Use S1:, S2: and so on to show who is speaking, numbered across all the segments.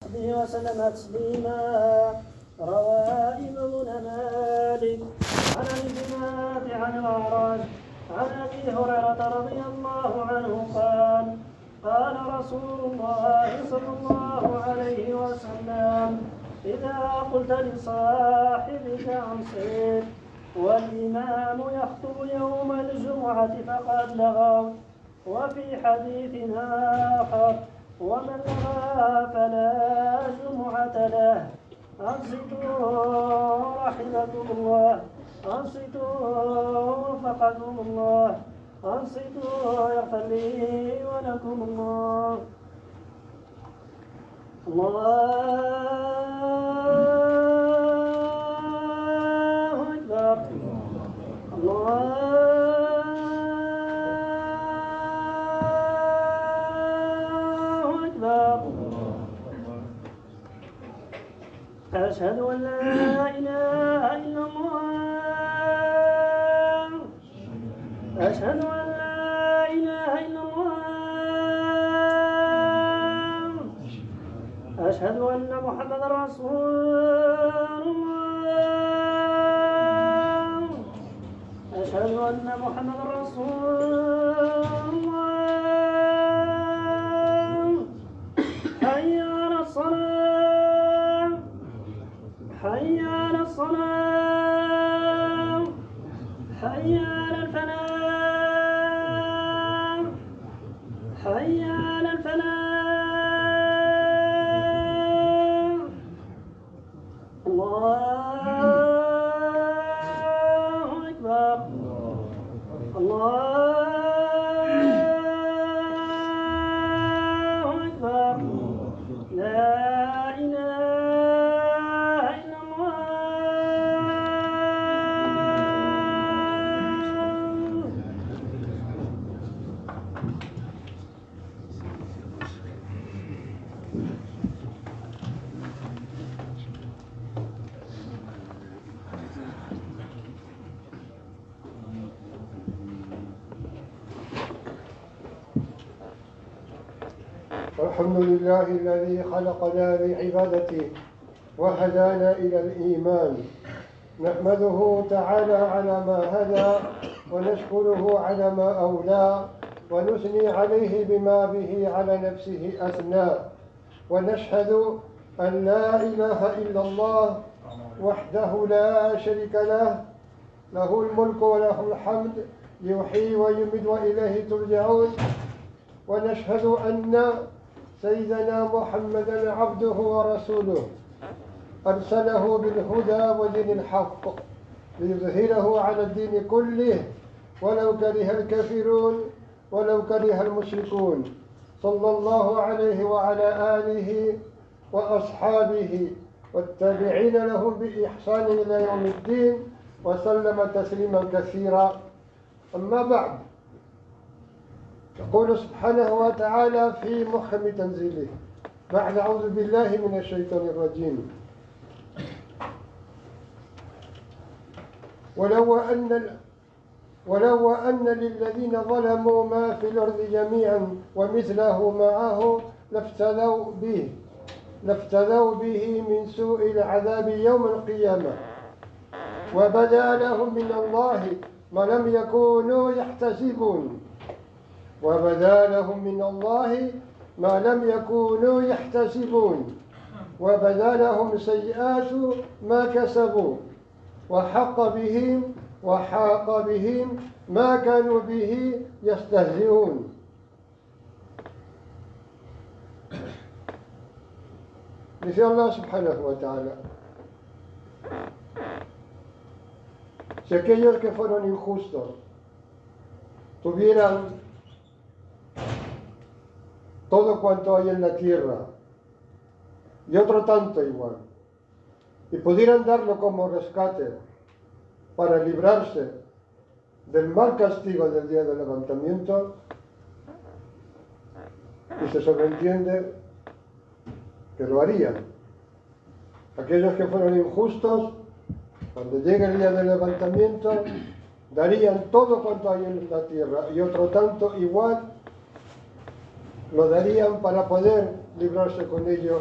S1: وصحبه وسلم تسليما. روى إمام مالك عن الجناد عن الأعرج عن أبي هريرة رضي الله عنه قال قال رسول الله صلى الله عليه وسلم: إذا قلت لصاحبك أنصت والإمام يخطب يوم الجمعة فقد لغوا. وفي حديث آخر: ومن لغى فلا جمعة له. أنصتوا رحمكم الله، أنصتوا وفقكم الله، أنصتوا يغفر لي ولكم الله. الله أكبر. الله أكبر. أشهد أن لا إله إلا الله. أشهد أن لا إله إلا الله. أشهد أن محمدا رسول الله. أشهد أن محمدا رسول الله. حي على الصلاة، حي على الصلاة، حي على الفلاح، حي على الفلاح. الله أكبر. الله أكبر. لا إله إلا الله.
S2: الحمد لله الذي خلقنا لعبادته وهدانا إلى الإيمان. نحمده تعالى على ما هدى ونشكره على ما أولى ونثني عليه بما به على نفسه أثنى. ونشهد أن لا إله إلا الله وحده لا شريك له، له الملك وله الحمد، يحيي ويميت وإليه ترجعون. ونشهد أن سيدنا محمدا عبده ورسوله أرسله بالهدى ودين الحق ليظهره على الدين كله ولو كره الكافرون ولو كره المشركون. صلى الله عليه وعلى آله وأصحابه والتابعين لهم بإحسان إلى يوم الدين وسلم تسليما كثيرا. أما بعد، يقول سبحانه وتعالى في محكم تنزيله بعد أعوذ بالله من الشيطان الرجيم: ولو أن للذين ظلموا ما في الأرض جميعا ومثله معه لافتدوا به من سوء العذاب يوم القيامة وبدا لهم من الله ما لم يكونوا يحتسبون. وبدا لهم من الله ما لم يكونوا يحتسبون وبدا لهم سيئات ما كسبوا وحاق بهم ما كانوا به يستهزئون. Dice Allah subhanahu wa ta'ala: si aquellos que fueron injustos tuvieran todo cuanto hay en la tierra y otro tanto igual, y pudieran darlo como rescate para librarse del mal castigo del día del levantamiento, y se sobreentiende que lo harían. Aquellos que fueron injustos, cuando llegue el día del levantamiento, darían todo cuanto hay en la tierra y otro tanto igual lo darían para poder librarse con ello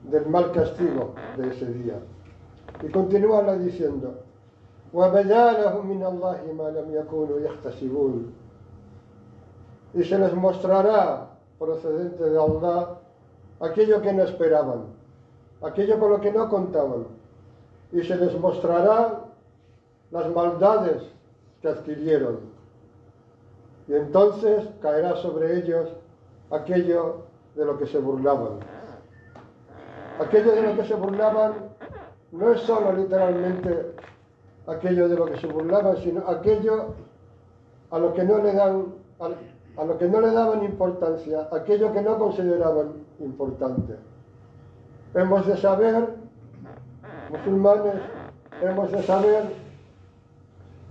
S2: del mal castigo de ese día. Y continúa diciendo, وَبَدَا لَهُم مِّنَ اللَّهِ مَا لَمْ يَكُونُوا يَحْتَسِبُونَ. Y se les mostrará, procedente de Allah, aquello que no esperaban, aquello con lo que no contaban. Y se les mostrará las maldades que adquirieron. Y entonces caerá sobre ellos aquello de lo que se burlaban. Aquello de lo que se burlaban no es solo literalmente aquello de lo que se burlaban, sino aquello a lo que no le daban importancia, aquello que no consideraban importante. Hemos de saber, musulmanes, hemos de saber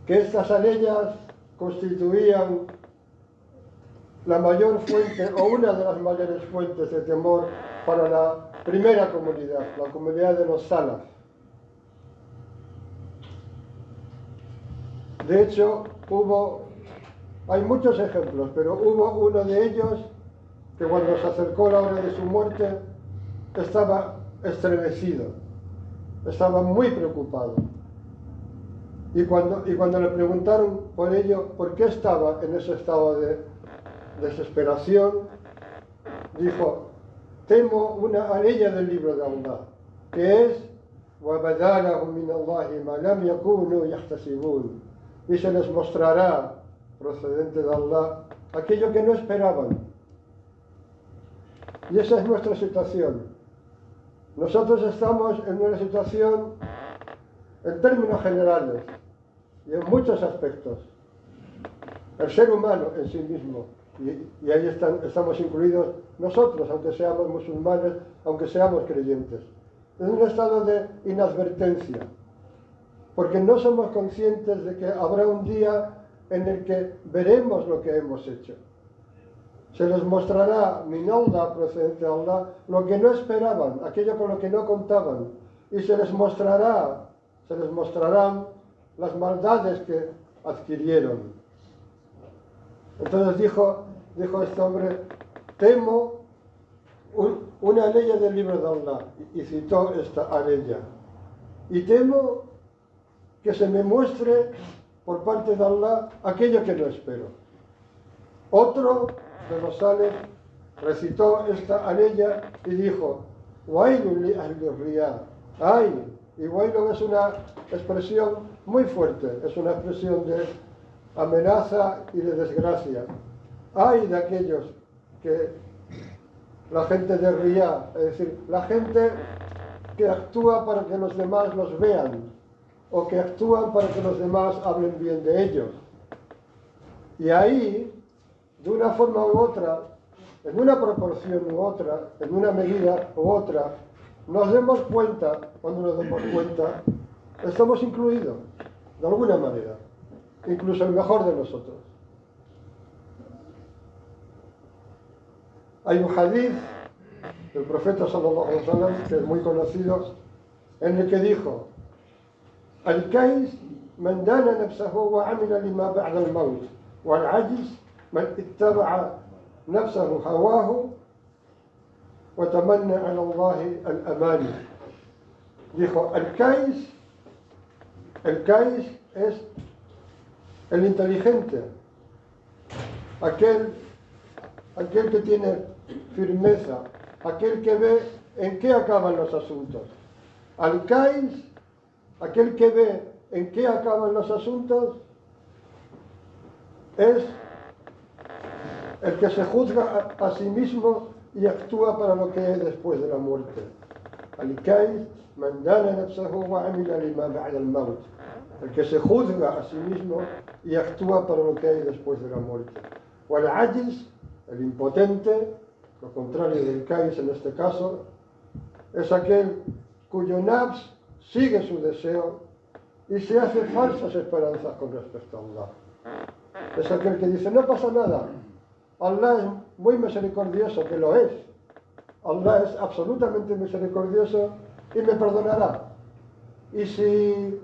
S2: que estas aleyas constituían la mayor fuente o una de las mayores fuentes de temor para la primera comunidad, la comunidad de los salaf. De hecho, hay muchos ejemplos, pero hubo uno de ellos que cuando se acercó la hora de su muerte estaba estremecido, estaba muy preocupado. Y cuando le preguntaron por ello, por qué estaba en ese estado de desesperación, dijo, temo una aleya del libro de Allah, que es وَبَدَا لَهُم مِّنَ اللَّهِ مَا لَمْ يَكُونُوا يَحْتَسِبُونَ. Y se les mostrará, procedente de Allah, aquello que no esperaban. Y esa es nuestra situación. Nosotros estamos en una situación, en términos generales, y en muchos aspectos. El ser humano en sí mismo, y ahí estamos incluidos nosotros, aunque seamos musulmanes, aunque seamos creyentes, en un estado de inadvertencia, porque no somos conscientes de que habrá un día en el que veremos lo que hemos hecho. Se les mostrará, min Allah, procedente de Allah, lo que no esperaban, aquello con lo que no contaban, y se les mostrarán las maldades que adquirieron. Entonces dijo este hombre, temo una ley del libro de Allah, y citó esta aleya, y temo que se me muestre por parte de Allah aquello que no espero. Otro de los salaf recitó esta aleya y dijo, wailun li ahli riyá. Ay, y wailun es una expresión muy fuerte, es una expresión de amenaza y de desgracia. Ay de aquellos que la gente de riyá, es decir, la gente que actúa para que los demás los vean, o que actúan para que los demás hablen bien de ellos. Y ahí, de una forma u otra, en una proporción u otra, en una medida u otra, nos demos cuenta, cuando nos demos cuenta, estamos incluidos, de alguna manera, incluso el mejor de nosotros. Hay un hadith del profeta sallallahu alaihi wasallam, que es muy conocido, en el que dijo, الكيس من دان نفسه وعمل لما بعد الموت والعجز من اتبع نفسه هواه وتمنى على الله الأماني. Dijo, el Kais es el inteligente, aquel que tiene firmeza, aquel que ve en qué acaban los asuntos. Al Kais, aquel que ve en qué acaban los asuntos, es el que se juzga a sí mismo y actúa para lo que es después de la muerte. Al-Kais man dana nafsahu wa amila lima ba'da al-maut. El que se juzga a sí mismo y actúa para lo que hay después de la muerte. Wal-Ajiz, el impotente, lo contrario del Kais en este caso, es aquel cuyo nafs sigue su deseo y se hace falsas esperanzas con respecto a Allah. Es aquel que dice, no pasa nada, Allah es muy misericordioso, que lo es. Allah es absolutamente misericordioso y me perdonará. Y si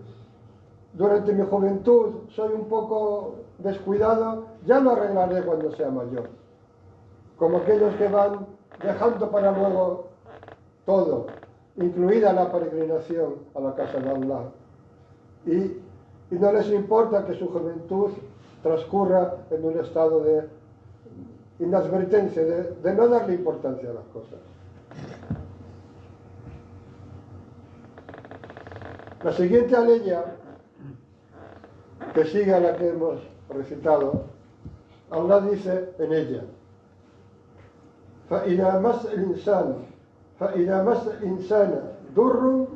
S2: durante mi juventud soy un poco descuidado, ya lo arreglaré cuando sea mayor. Como aquellos que van dejando para luego todo, incluida la peregrinación a la casa de Allah. Y no les importa que su juventud transcurra en un estado de inadvertencia, de no darle importancia a las cosas. La siguiente aleya, que sigue a la que hemos recitado, Allah dice en ella: فإذا مس الإنسان ضر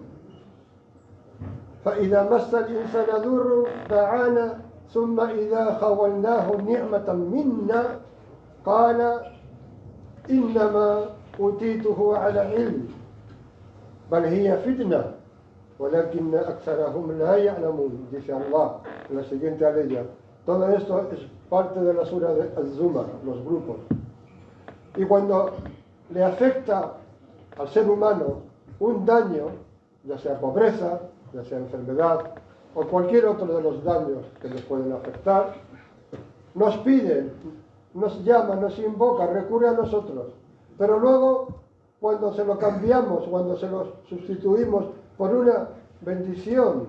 S2: دعانا ثم إذا خولناه نعمة منا قال إنما أوتيته على علم بل هي فتنة ولكن أكثرهم لا يعلمون, dice Allah en la siguiente aleya. Todo esto es parte de la sura de Az-Zumar, los grupos. Y cuando le afecta al ser humano un daño, ya sea pobreza, ya sea enfermedad o cualquier otro de los daños que nos pueden afectar, nos pide, nos llama, nos invoca, recurre a nosotros. Pero luego, cuando se lo cambiamos, cuando se lo sustituimos por una bendición,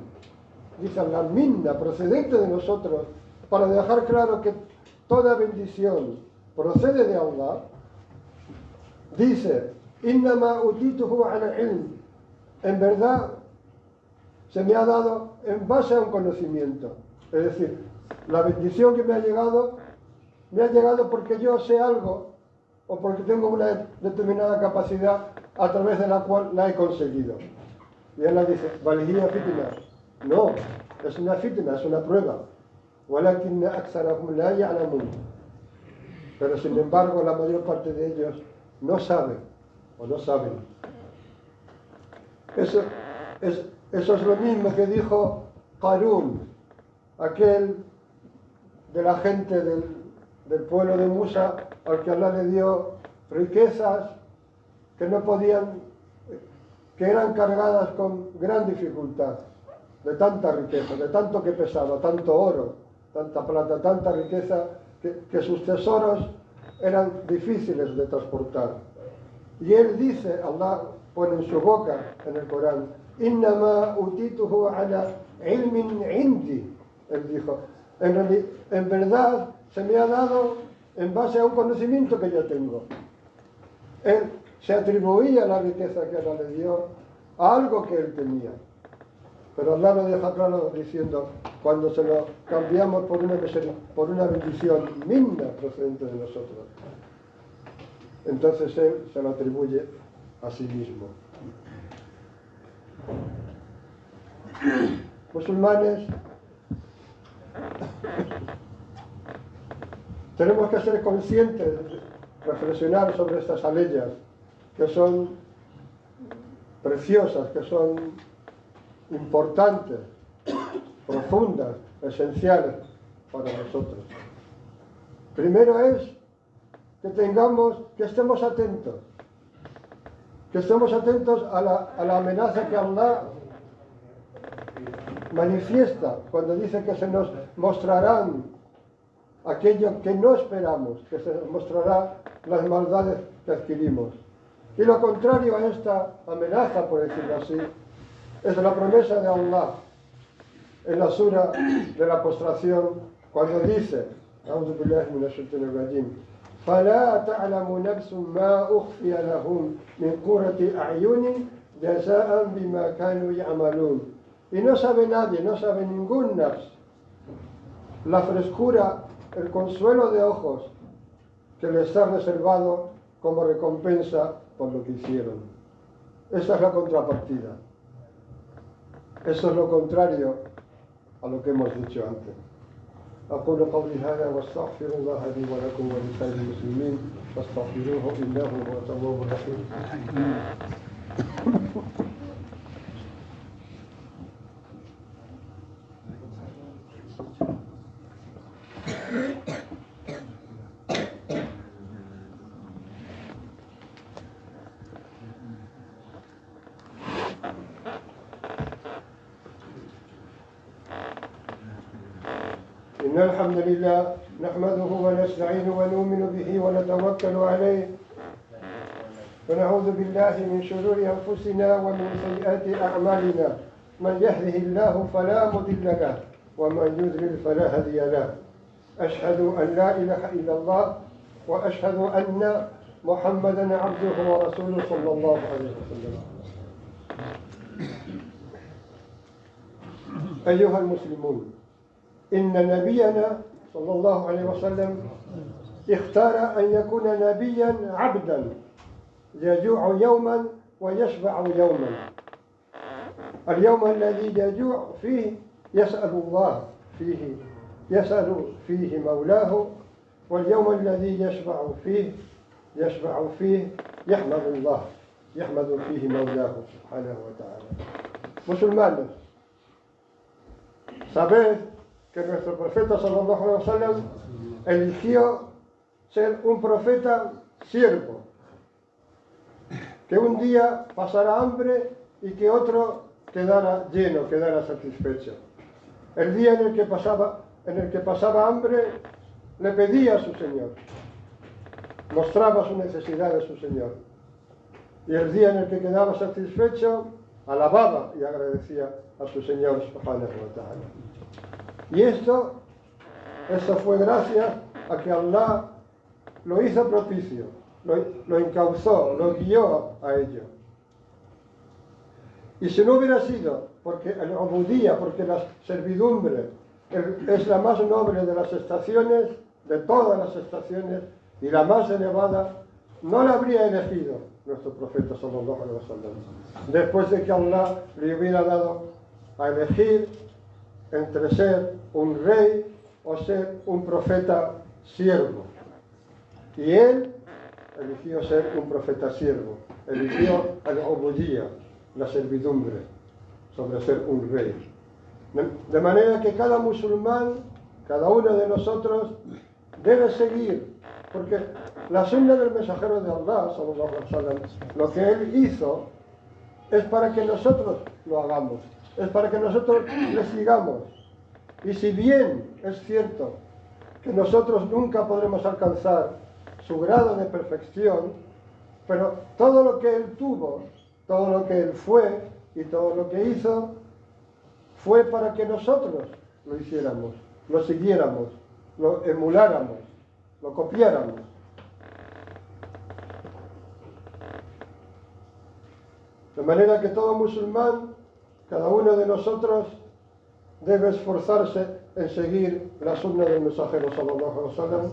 S2: dice la minna, procedente de nosotros, para dejar claro que toda bendición procede de Allah, dice: innama utituhu ala ilm, en verdad se me ha dado en base a un conocimiento. Es decir, la bendición que me ha llegado porque yo sé algo o porque tengo una determinada capacidad a través de la cual la he conseguido. Y él dice: valihia fitna. No, es una fitna, es una prueba. ولكن أكثرهم لا يعلمون. Pero sin embargo la mayor parte de ellos no saben o no saben. Eso es lo mismo que dijo Qarún, aquel de la gente del pueblo de Musa, al que Allah le dio riquezas que no podían, que eran cargadas con gran dificultad, de tanta riqueza, de tanto que pesaba, tanto oro, tanta plata, tanta riqueza, que sus tesoros eran difíciles de transportar. Y él dice, Allah pone en su boca en el Corán: innama utituhu ala ilmin indi. Él dijo: en verdad se me ha dado en base a un conocimiento que yo tengo. Él se atribuía la riqueza que Allah le dio a algo que él tenía. Pero Allah lo deja claro diciendo: cuando se lo cambiamos por una bendición minna procedente de nosotros, entonces él se lo atribuye a sí mismo. Musulmanes, tenemos que ser conscientes, reflexionar sobre estas aleyas que son preciosas, que son importantes, profundas, esenciales para nosotros. Primero es que estemos atentos a la amenaza que Allah manifiesta cuando dice que se nos mostrarán aquello que no esperamos, que se nos mostrará las maldades que adquirimos. Y lo contrario a esta amenaza, por decirlo así, es la promesa de Allah en la sura de la postración, cuando dice: A'udhu billahi minash shaitanir rajim, فَلَا تَعْلَمُ نَفْسٌ مَا أُخْفِيَ لَهُمْ مِنْ قُرَّةِ أَعْيُنٍ جَزَاءً بِمَا كَانُوا يَعْمَلُونَ. Y no sabe nadie, no sabe ningún nafs, la frescura, el consuelo de ojos que les ha reservado como recompensa por lo que hicieron. Esa es la contrapartida. Eso es lo contrario a lo que hemos dicho antes. أقول قولي هذا واستغفر الله لي ولكم ولسائر المسلمين فاستغفروه إنه هو التواب الرحيم. إن الحمد لله نحمده ونستعينه ونؤمن به ونتوكل عليه ونعوذ بالله من شرور أنفسنا ومن سيئات أعمالنا من يهده الله فلا مضل له ومن يضلل فلا هادي له أشهد أن لا إله إلا الله وأشهد أن محمدا عبده ورسوله صلى الله عليه وسلم. أيها المسلمون، إن نبينا صلى الله عليه وسلم اختار أن يكون نبيا عبدا يجوع يوما ويشبع يوما. اليوم الذي يجوع فيه يسأل الله فيه، يسأل فيه مولاه، واليوم الذي يشبع فيه يحمد الله، يحمد فيه مولاه سبحانه وتعالى. Musulmanes, sabed que nuestro profeta sallallahu alaihi wasallam eligió ser un profeta siervo, que un día pasara hambre y que otro quedara lleno, quedara satisfecho. El día en el que pasaba hambre, le pedía a su Señor, mostraba su necesidad de su Señor. Y el día en el que quedaba satisfecho, alababa y agradecía a su Señor subhanahu wa ta'ala. Y esto fue gracias a que Allah lo hizo propicio, lo encauzó, lo guió a ello. Y si no hubiera sido porque el ubudía, porque la servidumbre es la más noble de las estaciones, de todas las estaciones, y la más elevada, no la habría elegido nuestro profeta sallallahu alaihi wasallam, después de que Allah le hubiera dado a elegir entre ser un rey o ser un profeta siervo. Y él eligió ser un profeta siervo, eligió al ubudía, la servidumbre, sobre ser un rey. De manera que cada musulmán, cada uno de nosotros, debe seguir, porque la sunna del mensajero de Allah, sallallahu alaihi wasallam, lo que él hizo es para que nosotros lo hagamos, es para que nosotros le sigamos. Y si bien es cierto que nosotros nunca podremos alcanzar su grado de perfección, pero todo lo que él tuvo, todo lo que él fue y todo lo que hizo, fue para que nosotros lo hiciéramos, lo siguiéramos, lo emuláramos, lo copiáramos. De manera que todo musulmán, cada uno de nosotros, debe esforzarse en seguir la sunna del mensajero sallallahu alaihi wasallam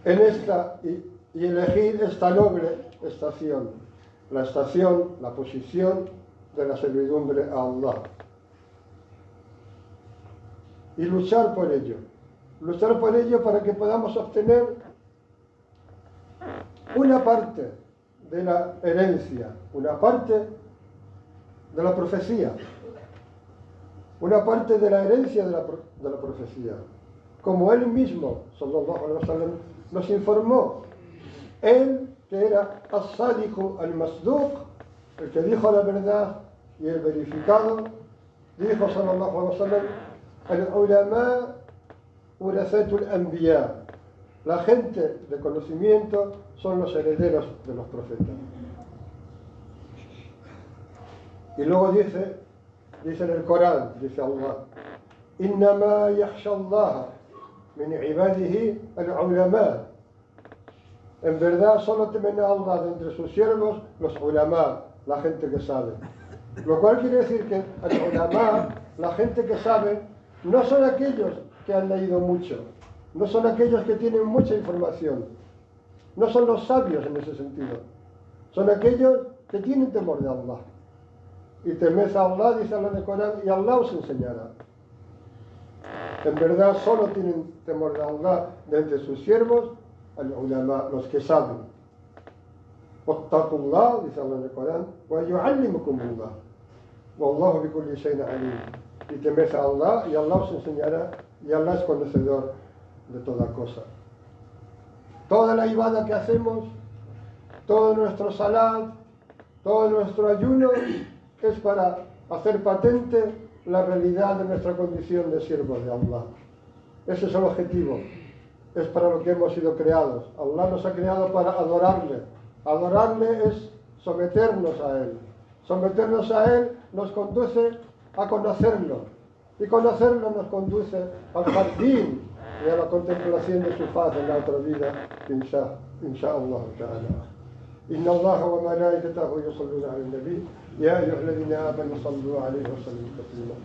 S2: en esta y elegir esta noble estación, la posición de la servidumbre a Allah. Y luchar por ello para que podamos obtener una parte de la herencia, una parte de la profecía, una parte de la herencia de la profecía, como él mismo, sallallahu alaihi wasallam, nos informó. Él, que era as-sadiq al-masduq, el que dijo la verdad y el verificado, dijo sallallahu alaihi wasallam: al-ulama urasatul anbiya, la gente de conocimiento son los herederos de los profetas. Y luego dice en el Corán, dice Allah: innama yakhsha Allah min ibadihi al-ulama. En verdad solo temen a Allah de entre sus siervos los ulama, la gente que sabe. Lo cual quiere decir que al ulama, la gente que sabe, no son aquellos que han leído mucho, no son aquellos que tienen mucha información, no son los sabios en ese sentido, son aquellos que tienen temor de Allah. Y temed a Allah, dice Allah en el Corán, y Allah os enseñará. En verdad solo tienen temor de Allah de entre sus siervos al-ulama, los que saben. Wattaqullah, dice Allah en el Corán, wa yu'allimukumullah, wallahu bi kulli shay'in alim. Y temed a Allah y Allah os enseñará, y Allah es conocedor de toda cosa. Toda la ibada que hacemos, todo nuestro salat, todo nuestro ayuno, es para hacer patente la realidad de nuestra condición de siervos de Allah. Ese es el objetivo, es para lo que hemos sido creados. Allah nos ha creado para adorarle, Adorarle es someternos a Él. Someternos a Él nos conduce a conocerlo. Y conocerlo nos conduce al jardín y a la contemplación de su faz en la otra vida, insha'Allah ta'ala. إن الله وملائكته يصلون على النبي يا أيها الذين آمنوا صلوا عليه وسلموا تسليما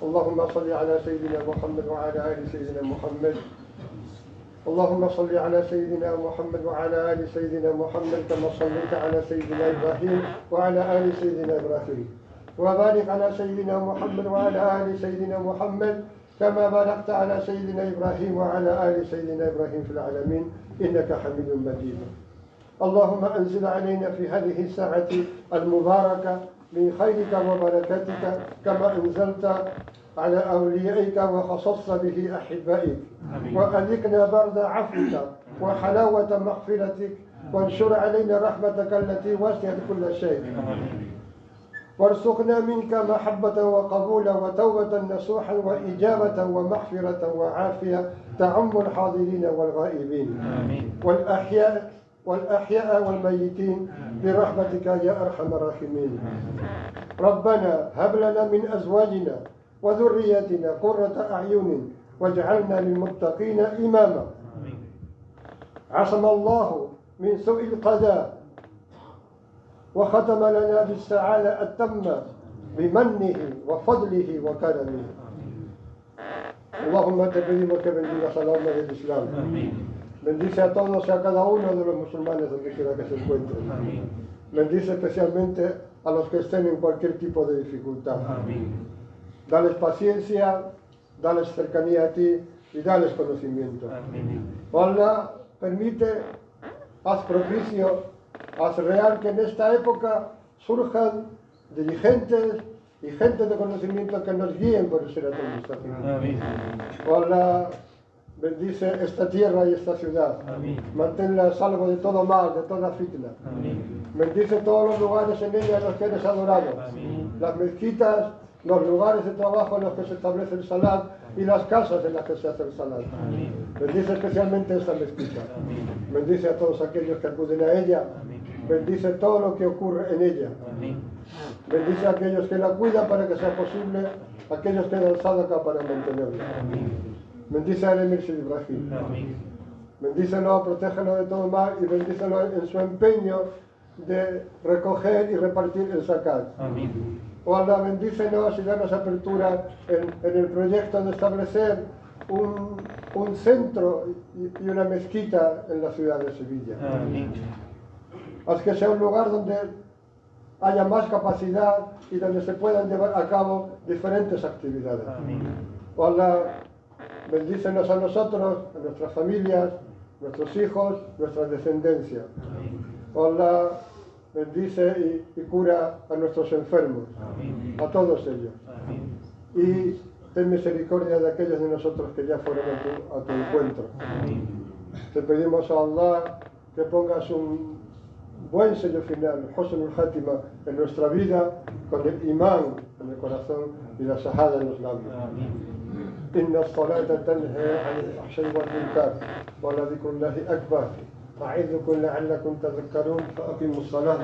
S2: اللهم صل على سيدنا محمد وعلى آل سيدنا محمد اللهم صل على سيدنا محمد وعلى آل سيدنا محمد كما صليت على سيدنا إبراهيم وعلى آل سيدنا إبراهيم وبارك على سيدنا محمد وعلى آل سيدنا محمد كما باركت على سيدنا إبراهيم وعلى آل سيدنا إبراهيم في العالمين إنك حميد مجيد اللهم أنزل علينا في هذه الساعة المباركة من خيرك وبركاتك كما أنزلت على أوليائك وخصصت به أحبائك وأذقنا برد عفوك وحلاوة مغفرتك وانشر علينا رحمتك التي وسعت كل شيء وارزقنا منك محبة وقبولا وتوبة نصوحا وإجابة ومغفرة وعافية تعم الحاضرين والغائبين والأحياء والميتين برحمتك يا أرحم الراحمين ربنا هب لنا من أزواجنا وذرياتنا قرة أعين واجعلنا للمتقين إماما عصم الله من سوء القضاء وختم لنا بالسعادة التامة بمنه وفضله وكرمه اللهم te pedimos que bendigas al alma del Islam. Bendice a todos y a cada uno de los musulmanes donde quiera que se encuentren. Bendice especialmente a los que estén en cualquier tipo de dificultad. Dales paciencia, dales cercanía a ti y dales conocimiento. Allah, permite, haz propicio, haz real que en esta época surjan dirigentes y gente de conocimiento que nos guíen por el Sirat al-Mustaqim. Allah, bendice esta tierra y esta ciudad. Manténla a salvo de todo mal, de toda fitna. Bendice todos los lugares en ella en los que eres adorado. Las mezquitas, los lugares de trabajo en los que se establece el salat y las casas en las que se hace el salat. Bendice especialmente esta mezquita. Bendice a todos aquellos que acuden a ella. Bendice todo lo que ocurre en ella. Bendice a aquellos que la cuidan para que sea posible, a aquellos que dan sadaqa para mantenerla. Bendice al Emir Said Ibrahim. Bendícelo, protégelo de todo mal y bendícelo en su empeño de recoger y repartir el zakat. O Allah, bendícenos y danos apertura en el proyecto de establecer un centro y una mezquita en la ciudad de Sevilla. Haz que sea un lugar donde haya más capacidad y donde se puedan llevar a cabo diferentes actividades. O Allah, bendícenos a nosotros, a nuestras familias, nuestros hijos, nuestra descendencia. O Allah, bendice y cura a nuestros enfermos, a todos ellos. Y ten misericordia de aquellos de nosotros que ya fueron a tu encuentro. Te pedimos a Allah que pongas un buen sello final, Husnul Khatima, en nuestra vida, con el imán en el corazón y la shahada en los labios. إن الصلاة تنهى عن الفحشاء والمنكر ولذكر الله أكبر أعظكم لعلكم تذكرون فأقيموا الصلاة